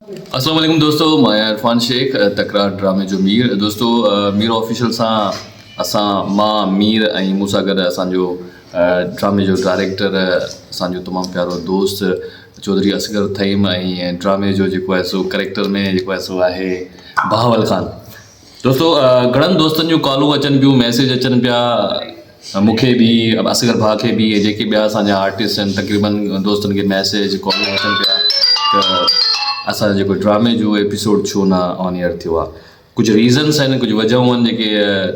अस्सलाम वालेकुम दोस्तों, मैं इरफान शेख तकरार ड्रामे जो मीर दोस्तों मीर ऑफिशियल सां असां मां मीर ऐं मूंसां गॾु असांजो ड्रामे जो डायरेक्टर असांजो तमामु प्यारो दोस्त चौधरी असगर थईम ऐं ड्रामे जो जेको आहे सो करेक्टर में जेको आहे सो आहे बहावल ख़ान। दोस्तों घणनि दोस्तनि जूं कॉलूं अचनि पियूं, मैसेज अचनि पिया, मूंखे बि असगर भाउ खे बि जेके ॿिया असांजा आर्टिस्ट आहिनि तक़रीबन दोस्तनि खे मैसेज कॉलूं अचनि पिया त असांजो जेको ड्रामे जो एपीसोड छो न ऑन एयर थियो आहे। कुझु रीज़न्स आहिनि, कुझु वजहूं आहिनि जेके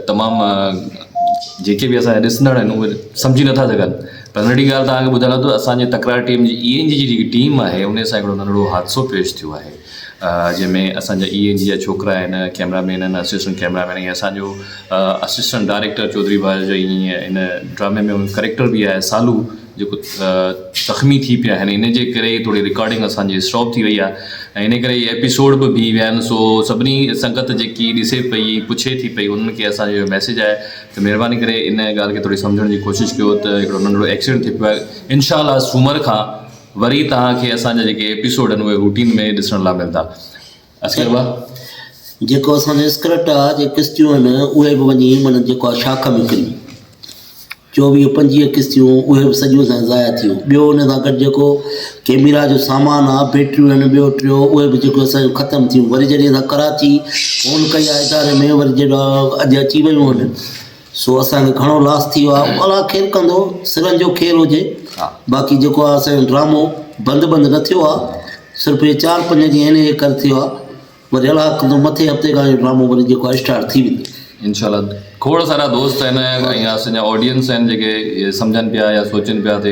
तमामु जेके बि असांजा ॾिसंदड़ आहिनि उहे सम्झी नथा सघनि। पर नंढी ॻाल्हि तव्हांखे ॿुधायां थो, असांजे तकरार टीम जी ENG जी जेकी टीम आहे उन सां हिकिड़ो नंढिड़ो हादसो पेश थियो आहे, जंहिंमें असांजा ENG जा छोकिरा आहिनि, कैमरामैन आहिनि, असिस्टेंट कैमरामैन ऐं असांजो असिस्टेंट डायरेक्टर चौधरी भाउ जो ईअं इन ड्रामे में करेक्टर बि आहे सालू जेको ज़ख़्मी थी पिया आहिनि। इन जे करे थोरी रिकॉर्डिंग असांजी स्टॉप थी वई आहे ऐं इन करे एपीसोड बि बीह विया आहिनि। सो सभिनी संगत जेकी ॾिसे पई पुछे थी पई उन्हनि खे असांजो मैसेज आहे त महिरबानी करे इन ॻाल्हि खे थोरी सम्झण जी कोशिशि कयो त हिकिड़ो नंढिड़ो एक्सीडेंट थी पियो आहे। इंशाअल्लाह सूमर खां वरी तव्हांखे असांजा जेके एपीसोड आहिनि उहे रूटीन में ॾिसण लाइ मिलंदा। असगर भाउ जेको असांजो स्क्रिप्ट आहे, जेके किस्तियूं आहिनि उहे बि वञी माना जेको आहे शाख में किरी 24-25 किस्तियूं उहे बि सॼियूं असां ज़ाया थियूं। ॿियो हुन सां गॾु जेको कैमरा जो सामान आहे, बैटरियूं आहिनि, ॿियो टियों उहे बि जेको असांजो ख़तमु थियूं। वरी जॾहिं असां कराची फ़ोन कई आहे इदारे में, वरी जॾहिं अॼु अची वियूं आहिनि, सो असांखे घणो लॉस थी वियो आहे। अलाह ख़ैरु कंदो, सिरनि जो खेल हुजे। बाक़ी जेको आहे असांजो ड्रामो बंदि न थियो आहे, सिर्फ़ु इहे 4-5 ॾींहं इन जे करे थियो आहे। वरी अलाह कंदो मथे हफ़्ते खां इहो ड्रामो वरी जेको आहे स्टार्ट थी वेंदो इंशाअल्लाह। खोड़ सारा दोस्त आहिनि ऐं असांजा ऑडियंस आहिनि जेके सम्झनि पिया या सोचनि पिया त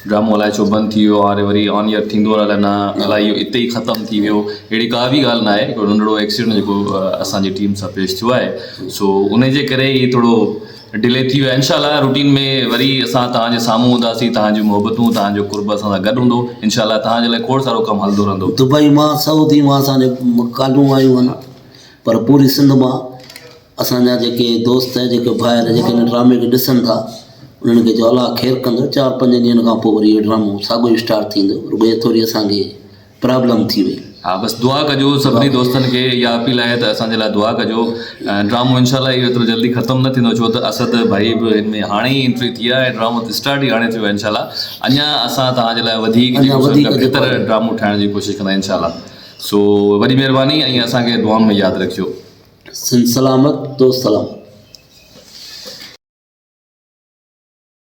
ड्रामो अलाए छो बंदि थी वियो आहे, वरी ऑन ईयर थींदो अलाए न, अलाए इहो इते ई ख़तमु थी वियो। अहिड़ी का बि ॻाल्हि न आहे, हिकिड़ो नंढिड़ो एक्सीडेंट जेको असांजी टीम सां पेश थियो आहे, सो उन जे करे ई थोरो डिले थी वियो आहे। इंशाअल्लाह रूटीन में वरी असां तव्हांजे साम्हूं हूंदासीं, तव्हांजूं मोहबतूं तव्हांजो कुर्ब असां सां गॾु हूंदो। इंशाअल्लाह तव्हांजे लाइ खोड़ सारो कमु हलंदो रहंदो। दुबई मां सऊदी मां असांजे कालूं आयूं आहिनि, पर पूरी सिंध मां असांजा जेके दोस्त जेके ॿाहिरि जेके हिन ड्रामे खे ॾिसनि था उन्हनि खे जो अलाह ख़ैरु कंदो। 4-5 ॾींहंनि खां पोइ वरी इहो ड्रामो साॻियो ई स्टार्ट थींदो। रुॻो थोरी असांखे प्रॉब्लम थी वई। हा, बसि दुआ कजो सभिनी दोस्तनि खे। इहा अपील आहे त असांजे लाइ दुआ कजो। ड्रामो इंशाअल्लाह इहो एतिरो जल्दी ख़तमु न थींदो, छो त असद भाई बि हिन में हाणे ई एंट्री थी आहे ऐं ड्रामो त स्टार्ट ई हाणे थियो आहे। इंशाअल्लाह अञा असां तव्हांजे लाइ वधीक बहितर ड्रामो ठाहिण जी कोशिशि कंदा इंशाअल्लाह। सो वॾी महिरबानी ऐं असांखे दुआ में यादि रखिजो। सलामत दोस्त सलाम।